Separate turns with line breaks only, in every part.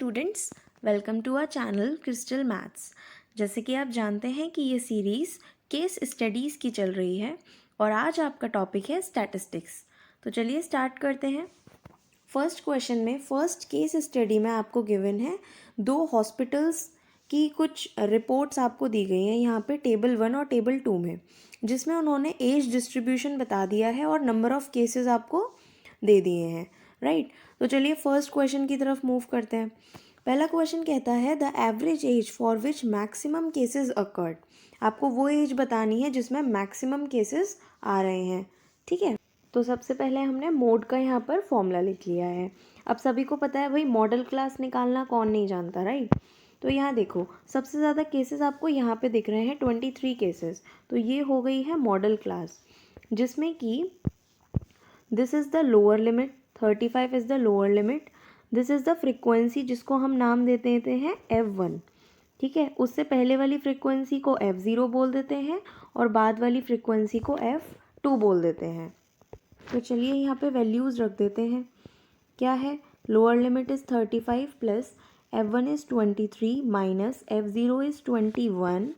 Students, welcome to our channel Crystal Maths. जैसे कि आप जानते हैं कि ये सीरीज़ केस स्टडीज़ की चल रही है और आज आपका टॉपिक है स्टैटिस्टिक्स। तो चलिए स्टार्ट करते हैं। फर्स्ट क्वेश्चन में फर्स्ट केस स्टडी में आपको गिवन है 2 हॉस्पिटल्स की कुछ रिपोर्ट्स आपको दी गई हैं यहाँ पे टेबल 1 और टेबल 2 में, जिसमें उन्होंने एज डिस्ट्रीब्यूशन बता दिया है और नंबर ऑफ़ केसेस आपको दे दिए हैं, राइट। तो चलिए फर्स्ट क्वेश्चन की तरफ मूव करते हैं। पहला क्वेश्चन कहता है the average age for which maximum cases occurred. आपको वो एज बतानी है जिसमें मैक्सिमम केसेस आ रहे हैं, ठीक है। तो सबसे पहले हमने मोड का यहाँ पर फॉर्मूला लिख लिया है। अब सभी को पता है भाई मॉडल क्लास निकालना कौन नहीं जानता, राइट। तो यहाँ देखो सबसे ज़्यादा केसेस आपको यहाँ पे दिख रहे हैं 23 केसेस। तो ये हो गई है मॉडल क्लास, जिसमें कि this is the lower limit, 35 is the lower limit. This is the frequency जिसको हम नाम दे देते हैं F1, ठीक है। उससे पहले वाली फ्रिक्वेंसी को F0 बोल देते हैं और बाद वाली फ्रिक्वेंसी को F2 बोल देते हैं। तो चलिए यहाँ पे वैल्यूज़ रख देते हैं। क्या है, lower limit is 35 plus F1 is 23 minus F0 is 21।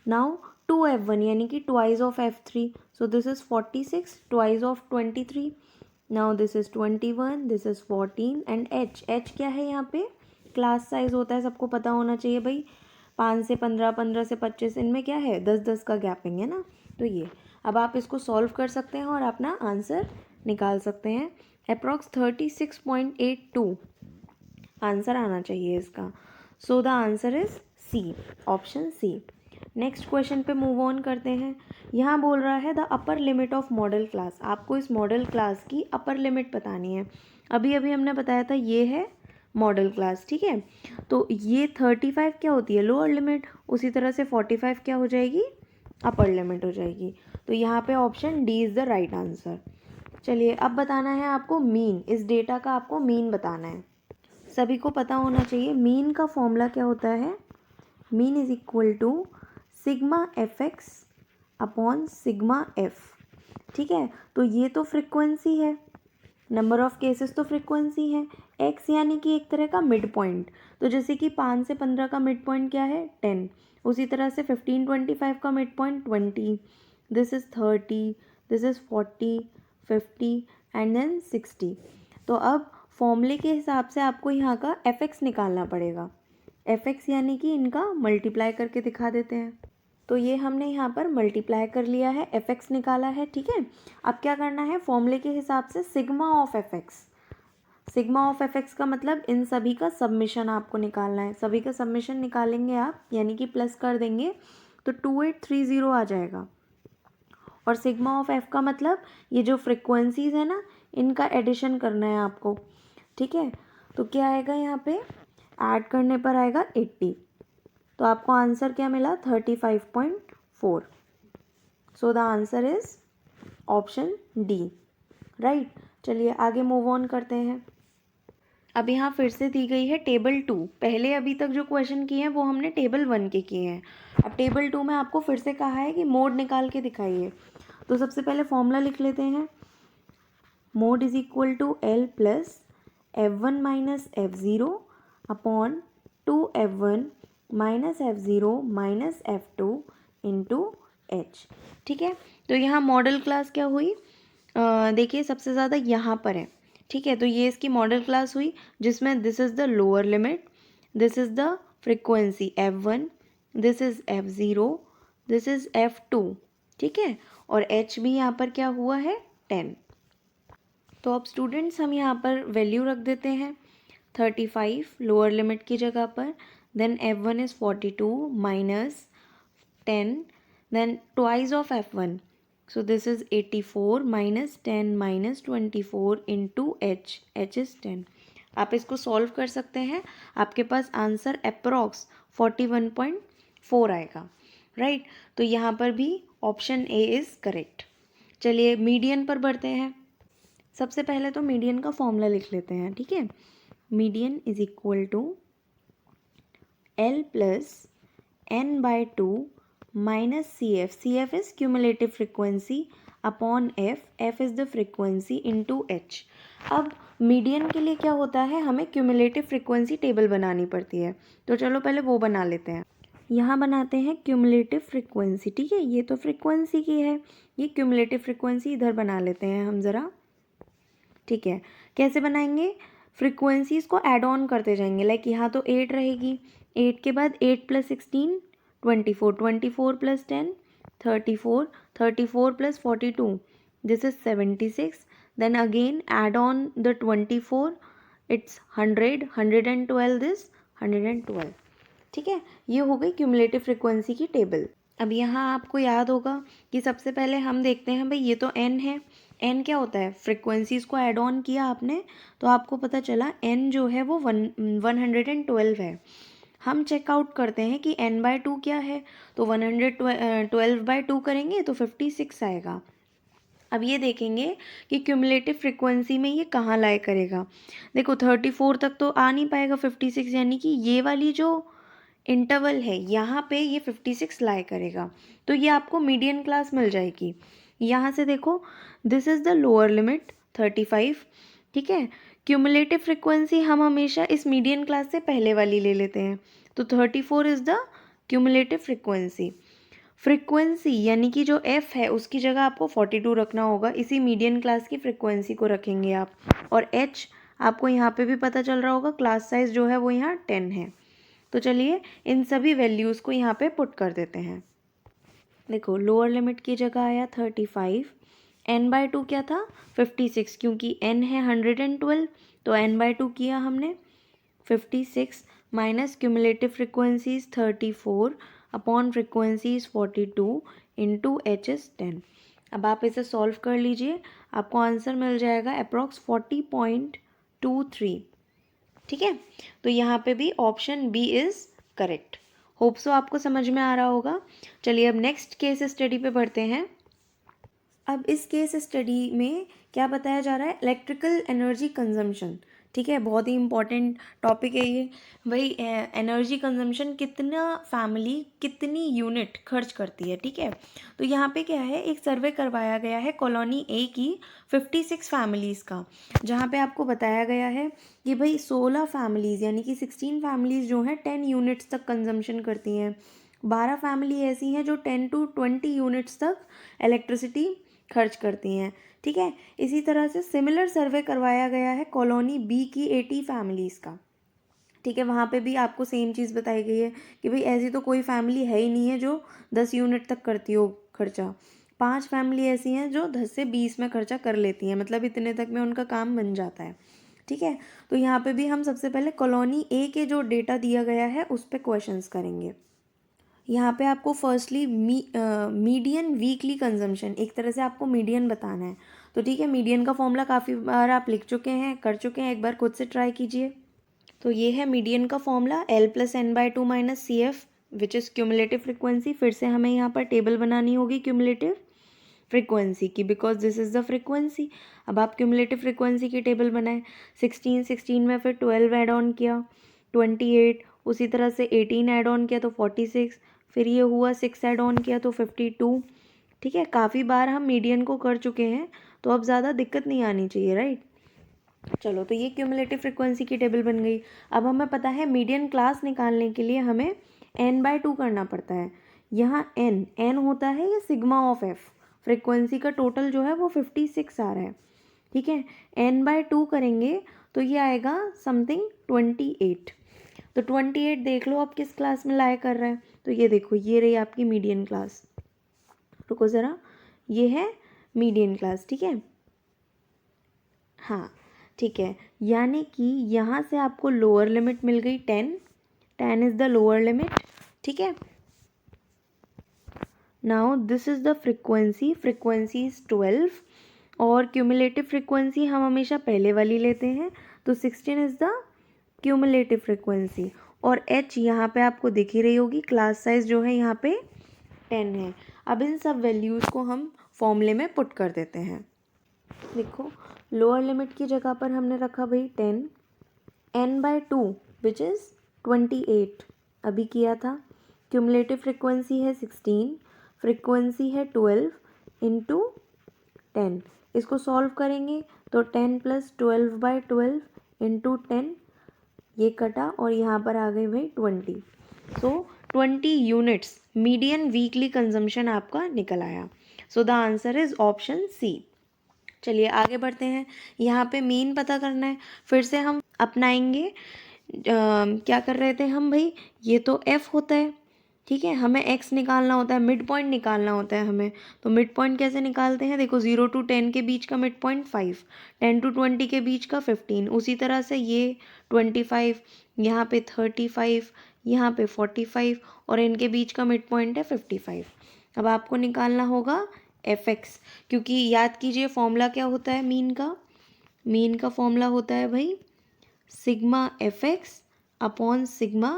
Now 2F1 यानी कि twice of F3, so this is 46 twice of 23. Now this is 21, this is 14 and H क्या है यहाँ पे, क्लास साइज होता है, सबको पता होना चाहिए भाई। 5 से 15, 15 से 25, इनमें क्या है 10-10 का गैपिंग है ना। तो ये अब आप इसको सॉल्व कर सकते हैं और अपना आंसर निकाल सकते हैं। अप्रॉक्स 36.82 आंसर आना चाहिए इसका। So the answer is C, option C. Next question पे मूव ऑन करते हैं। यहाँ बोल रहा है the upper limit of modal class. आपको इस मॉडल क्लास की अपर लिमिट बतानी है। अभी अभी हमने बताया था ये है मॉडल क्लास, ठीक है। तो ये 35 क्या होती है, लोअर लिमिट। उसी तरह से 45 क्या हो जाएगी, अपर लिमिट हो जाएगी। तो यहाँ पे option D is the right answer. चलिए अब बताना है आपको मीन, इस डेटा का आपको मीन बताना है। सभी को पता होना चाहिए मीन का फॉर्मूला क्या होता है। Mean is equal to sigma f x upon sigma f, ठीक है। तो ये तो फ्रिक्वेंसी है, नंबर ऑफ केसेस तो फ्रिक्वेंसी है। एक्स यानी कि एक तरह का मिड पॉइंट। तो जैसे कि 5 से 15 का मिड पॉइंट क्या है 10, उसी तरह से 15-25 का mid point 20, this is 30, this is 40, 50 and then 60। तो अब फॉर्मूले के हिसाब से आपको यहाँ का एफ एक्स निकालना पड़ेगा। एफ एक्स यानी कि इनका मल्टीप्लाई करके दिखा देते हैं। तो ये हमने यहाँ पर मल्टीप्लाई कर लिया है, एफ एक्स निकाला है, ठीक है। अब क्या करना है, फॉर्मूले के हिसाब से sigma of F x. Sigma of F x का मतलब इन सभी का सबमिशन आपको निकालना है। सभी का सबमिशन निकालेंगे आप, यानी कि प्लस कर देंगे तो 2830 आ जाएगा। और सिग्मा ऑफ एफ का मतलब ये जो फ्रिक्वेंसीज है ना, इनका एडिशन करना है आपको, ठीक है। तो क्या आएगा यहाँ पे, ऐड करने पर आएगा 80। तो आपको आंसर क्या मिला 35.4। सो the answer is option D, right. चलिए आगे मूव ऑन करते हैं। अब यहाँ फिर से दी गई है टेबल 2। पहले अभी तक जो क्वेश्चन किए हैं वो हमने टेबल 1 के किए हैं। अब टेबल 2 में आपको फिर से कहा है कि मोड निकाल के दिखाइए। तो सबसे पहले फॉर्मूला लिख लेते हैं। Mode is equal to l plus F1 minus F0 upon 2F1 minus F0 minus F2 into h, ठीक है। तो यहाँ मॉडल क्लास क्या हुई, देखिए सबसे ज़्यादा यहाँ पर है, ठीक है। तो ये इसकी मॉडल क्लास हुई जिसमें this is the lower limit, this is the frequency F1, this is F0, this is F2, ठीक है। और H भी यहाँ पर क्या हुआ है 10। तो अब स्टूडेंट्स हम यहाँ पर वैल्यू रख देते हैं 35 लोअर लिमिट की जगह पर, then F1 is 42 minus 10, then twice of F1, so this is 84 minus 10 minus 24 into H, H is 10। आप इसको सॉल्व कर सकते हैं, आपके पास आंसर अप्रॉक्स 41.4 आएगा, राइट। तो यहाँ पर भी ऑप्शन ए इज़ करेक्ट। चलिए मीडियन पर बढ़ते हैं। सबसे पहले तो मीडियन का फॉर्मूला लिख लेते हैं, ठीक है। Median is equal to l plus n by 2 minus c f, c f is cumulative frequency upon f, f is the frequency into h. अब मीडियन के लिए क्या होता है, हमें क्यूमुलेटिव फ्रीक्वेंसी टेबल बनानी पड़ती है। तो चलो पहले वो बना लेते हैं। यहाँ बनाते हैं क्यूमुलेटिव फ्रीक्वेंसी, ठीक है। ये तो फ्रीक्वेंसी की है, ये क्यूमुलेटिव फ्रीक्वेंसी इधर बना लेते हैं हम ज़रा, ठीक है। कैसे बनाएंगे, फ्रीक्वेंसीज़ को ऐड ऑन करते जाएंगे। लाइक यहाँ तो 8 रहेगी, 8 के बाद 8 + 16 24, 24 + 10 34, 34 + 42 this is 76, then again add on the 24, it's 100, 112 this 112, ठीक है। ये हो गई क्यूमुलेटिव फ्रीक्वेंसी की टेबल। अब यहाँ आपको याद होगा कि सबसे पहले हम देखते हैं भाई, ये तो n है, n क्या होता है, फ्रीक्वेंसीज़ को ऐड ऑन किया आपने तो आपको पता चला n जो है वो 112 है। हम चेकआउट करते हैं कि n/2 क्या है, तो 112/2 करेंगे तो 56 आएगा। अब ये देखेंगे कि क्यूमुलेटिव फ्रीक्वेंसी में ये कहाँ लाए करेगा। देखो 34 तक तो आ नहीं पाएगा 56, यानी कि ये वाली जो इंटरवल है यहाँ पे ये 56 लाए करेगा। तो ये आपको मीडियन क्लास मिल जाएगी। यहाँ से देखो, this is the lower limit 35, ठीक है। क्यूमुलेटिव फ्रीक्वेंसी हम हमेशा इस मीडियन क्लास से पहले वाली ले लेते हैं, तो 34 is the cumulative frequency. Frequency यानी कि जो f है उसकी जगह आपको 42 रखना होगा, इसी मीडियन क्लास की फ्रीक्वेंसी को रखेंगे आप। और h आपको यहाँ पे भी पता चल रहा होगा, क्लास साइज जो है वो यहाँ 10 है। तो चलिए इन सभी वैल्यूज़ को यहाँ पे पुट कर देते हैं। देखो लोअर लिमिट की जगह आया 35, n/2 क्या था 56, क्योंकि n है 112 तो n/2 किया हमने 56 minus cumulative frequencies 34 upon frequencies 42 into h is 10। अब आप इसे सॉल्व कर लीजिए, आपको आंसर मिल जाएगा अप्रॉक्स 40.23, ठीक है। तो यहाँ पे भी option B is correct. Hope so आपको समझ में आ रहा होगा। चलिए अब नेक्स्ट केस स्टडी पे बढ़ते हैं। अब इस केस स्टडी में क्या बताया जा रहा है, इलेक्ट्रिकल एनर्जी कंजम्पशन, ठीक है। बहुत ही इंपॉर्टेंट टॉपिक है ये। वही एनर्जी कंजम्पशन, कितना फैमिली कितनी यूनिट खर्च करती है, ठीक है। तो यहाँ पे क्या है, एक सर्वे करवाया गया है कॉलोनी ए की 56 फैमिलीज़ का, जहाँ पे आपको बताया गया है कि भाई 16 फैमिलीज़ यानी कि 16 फैमिलीज़ जो हैं 10 यूनिट्स तक कंजम्पशन करती हैं, 12 फैमिली ऐसी हैं जो 10 to 20 यूनिट्स तक इलेक्ट्रिसिटी खर्च करती हैं, ठीक है। इसी तरह से सिमिलर सर्वे करवाया गया है कॉलोनी बी की 80 फैमिलीज़ का, ठीक है। वहाँ पे भी आपको सेम चीज़ बताई गई है कि भाई ऐसी तो कोई फैमिली है ही नहीं है जो 10 यूनिट तक करती हो खर्चा। 5 फैमिली ऐसी हैं जो 10 से 20 में खर्चा कर लेती हैं, मतलब इतने तक में उनका काम बन जाता है, ठीक है। तो यहाँ पे भी हम सबसे पहले कॉलोनी ए के जो डेटा दिया गया है उस पर क्वेश्चंस करेंगे। यहाँ पे आपको फर्स्टली मीडियन वीकली कंजम्पशन, एक तरह से आपको मीडियन बताना है। तो ठीक है, मीडियन का फॉर्मूला काफ़ी बार आप लिख चुके हैं, कर चुके हैं, एक बार खुद से ट्राई कीजिए। तो ये है मीडियन का formula L + n/2 - CF which is cumulative frequency. फिर से हमें यहाँ पर टेबल बनानी होगी क्यूमुलेटिव फ्रीक्वेंसी की, because this is the frequency. अब आप क्यूमुलेटिव फ्रीक्वेंसी की टेबल बनाएं, 16 में फिर 12 ऐड ऑन किया 28, उसी तरह से 18 ऐड ऑन किया तो 46, फिर ये हुआ 6 ऐड ऑन किया तो 52, ठीक है। काफ़ी बार हम मीडियन को कर चुके हैं तो अब ज़्यादा दिक्कत नहीं आनी चाहिए, राइट। चलो तो ये क्यूमुलेटिव फ्रीक्वेंसी की टेबल बन गई। अब हमें पता है मीडियन क्लास निकालने के लिए हमें n/2 करना पड़ता है। यहाँ n होता है ये सिग्मा ऑफ f, फ्रीक्वेंसी का टोटल जो है वो 56 आ रहा है, ठीक है। n/2 करेंगे तो ये आएगा समथिंग 28। तो 28 देख लो आप किस क्लास में लाया कर रहा है। तो ये देखो, ये रही आपकी मीडियन क्लास। रुको ज़रा, ये है मीडियन क्लास, ठीक है। हाँ ठीक है, यानी कि यहाँ से आपको लोअर लिमिट मिल गई 10 इज़ द लोअर लिमिट, ठीक है। Now this is the frequency is 12 और क्यूमुलेटिव फ्रीक्वेंसी हम हमेशा पहले वाली लेते हैं, तो 16 इज़ द क्यूमुलेटिव फ्रीक्वेंसी। और h यहाँ पे आपको दिख ही रही होगी, क्लास साइज जो है यहाँ पे 10 है। अब इन सब वैल्यूज़ को हम फॉर्मूले में पुट कर देते हैं। देखो लोअर लिमिट की जगह पर हमने रखा भाई 10, n/2 विच इज़ 28 अभी किया था, क्यूमुलेटिव फ्रीक्वेंसी है 16, फ्रीक्वेंसी है 12 इंटू 10, इसको सॉल्व करेंगे तो 10 + 12/12 × 10 ये कटा और यहाँ पर आ गए भाई 20। So 20 units median weekly consumption आपका निकल आया। So the answer is option C. चलिए आगे बढ़ते हैं। यहाँ पे मीन पता करना है, फिर से हम अपनाएंगे क्या कर रहे थे हम भाई, ये तो f होता है, ठीक है, हमें x निकालना होता है, मिड पॉइंट निकालना होता है हमें। तो मिड पॉइंट कैसे निकालते हैं, देखो 0 to 10 के बीच का मिड पॉइंट 5, 10 to 20 के बीच का 15, उसी तरह से ये 25, यहाँ पे 35, यहाँ पे 45 और इनके बीच का मिड पॉइंट है 55। अब आपको निकालना होगा fx, क्योंकि याद कीजिए फॉर्मूला क्या होता है मीन का, मीन का फॉर्मूला होता है भाई sigma fx upon sigma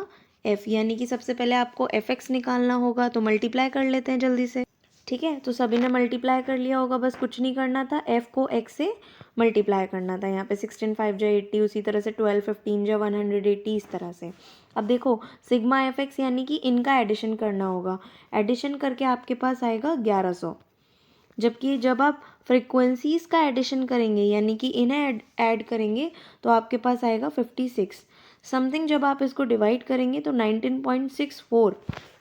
f, यानी कि सबसे पहले आपको fx निकालना होगा, तो मल्टीप्लाई कर लेते हैं जल्दी से, ठीक है। तो सभी ने मल्टीप्लाई कर लिया होगा, बस कुछ नहीं करना था, f को x से मल्टीप्लाई करना था। यहाँ पे 16 5 जा 80, उसी तरह से 12 15 जा 180, इस तरह से। अब देखो सिग्मा fx यानी कि इनका एडिशन करना होगा, एडिशन करके आपके पास आएगा 1100, जबकि जब आप फ्रीक्वेंसीज़ का एडिशन करेंगे यानी कि इन्हें ऐड करेंगे तो आपके पास आएगा 56 समथिंग। जब आप इसको डिवाइड करेंगे तो 19.64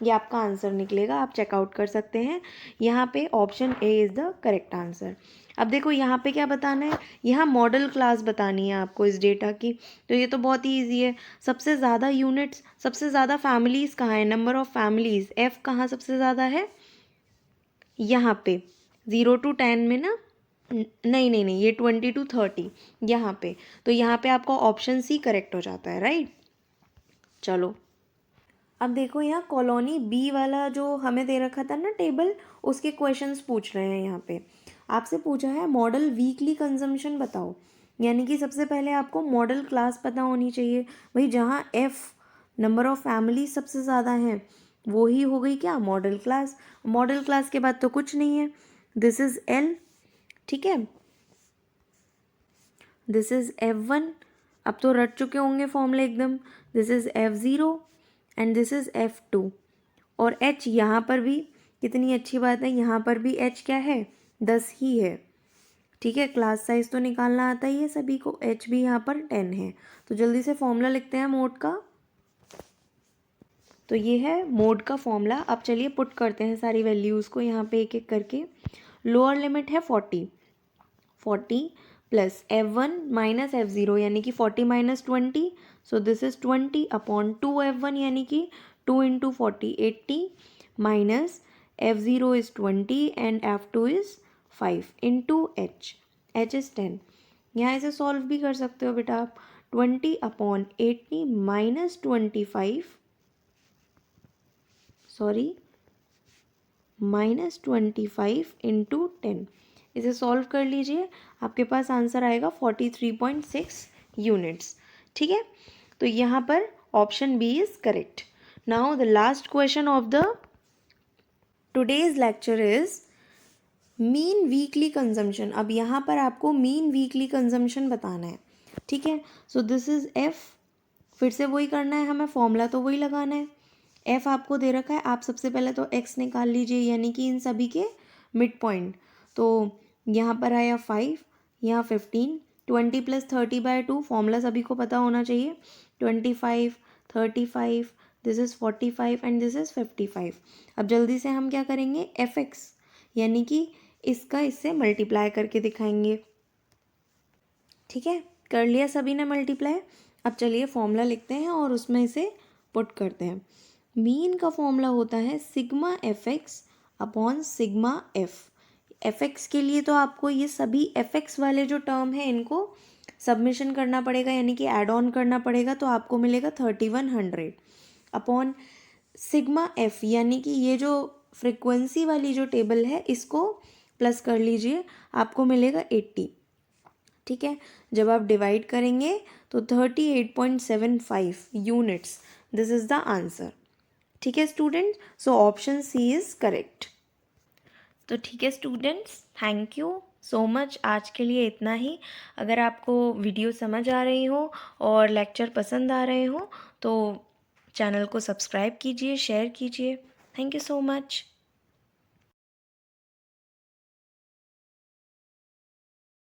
ये आपका आंसर निकलेगा, आप चेकआउट कर सकते हैं। यहाँ पे option A is the correct answer. अब देखो यहाँ पे क्या बताना है, यहाँ मॉडल क्लास बतानी है आपको इस डेटा की, तो ये तो बहुत ही ईजी है। सबसे ज़्यादा यूनिट्स, सबसे ज़्यादा फैमिलीज़ कहाँ है, नंबर ऑफ़ फैमिलीज़, एफ़ कहाँ सबसे ज़्यादा है, यहाँ पे 0 to 10 में ना, नहीं ये 20 to 30 यहाँ पे, तो यहाँ पे आपका ऑप्शन सी करेक्ट हो जाता है, राइट। चलो अब देखो यहाँ कॉलोनी बी वाला जो हमें दे रखा था ना टेबल, उसके क्वेश्चंस पूछ रहे हैं। यहाँ पे आपसे पूछा है मॉडल वीकली कंजम्पशन बताओ, यानी कि सबसे पहले आपको मॉडल क्लास पता होनी चाहिए भाई, जहाँ एफ नंबर ऑफ फैमिली सबसे ज़्यादा हैं वो ही हो गई क्या मॉडल क्लास। मॉडल क्लास के बाद तो कुछ नहीं है, दिस इज़ एल, ठीक है, दिस इज़ F1, अब तो रट चुके होंगे फॉर्मूले एकदम, this is F0 and this is F2 और H यहाँ पर भी, कितनी अच्छी बात है, यहाँ पर भी H क्या है 10 ही है, ठीक है। क्लास साइज तो निकालना आता ही है सभी को, H भी यहाँ पर 10 है। तो जल्दी से फॉर्मूला लिखते हैं मोड का, तो ये है मोड का फॉर्मूला। अब चलिए पुट करते हैं सारी वैल्यूज़ को यहाँ पे एक एक करके। लोअर लिमिट है 40 प्लस F1 माइनस F0 यानी कि 40 minus 20, so this is 20 upon 2F1 यानी कि 2 × 40 80 minus F0 is 20 and F2 is 5 into H is 10। यहाँ इसे सॉल्व भी कर सकते हो बेटा आप, 20 upon 80 minus 25, sorry minus 25 into 10, इसे सॉल्व कर लीजिए, आपके पास आंसर आएगा 43.6 यूनिट्स, ठीक है। तो यहाँ पर option B is correct. Now the last question of the today's lecture is mean weekly consumption. अब यहाँ पर आपको मीन वीकली कंजम्पशन बताना है, ठीक है। सो दिस इज़ एफ, फिर से वही करना है हमें, फॉर्मूला तो वही लगाना है। एफ आपको दे रखा है, आप सबसे पहले तो एक्स निकाल लीजिए यानी कि इन सभी के मिड पॉइंट, तो यहाँ पर आया 5, यहाँ 15, 20 + 30/2 फॉर्मूला सभी को पता होना चाहिए, 25 35, this is 45 and this is 55। अब जल्दी से हम क्या करेंगे, एफ एक्स यानी कि इसका इससे मल्टीप्लाई करके दिखाएंगे, ठीक है। कर लिया सभी ने मल्टीप्लाई। अब चलिए फॉर्मूला लिखते हैं और उसमें इसे पुट करते हैं। मीन का फॉर्मूला होता है sigma f x upon sigma F. F x के लिए तो आपको ये सभी एफ एक्स वाले जो टर्म है इनको सबमिशन करना पड़ेगा यानी कि ऐड ऑन करना पड़ेगा, तो आपको मिलेगा 3100 अपॉन सिग्मा एफ यानी कि ये जो फ्रिक्वेंसी वाली जो टेबल है इसको प्लस कर लीजिए, आपको मिलेगा 80, ठीक है। जब आप डिवाइड करेंगे तो 38.75 units, this is the answer, ठीक है students. So option C is correct. तो ठीक है students, thank you so much, आज के लिए इतना ही। अगर आपको वीडियो समझ आ रही हो और लेक्चर पसंद आ रहे हो तो चैनल को सब्सक्राइब कीजिए, शेयर कीजिए। Thank you so much.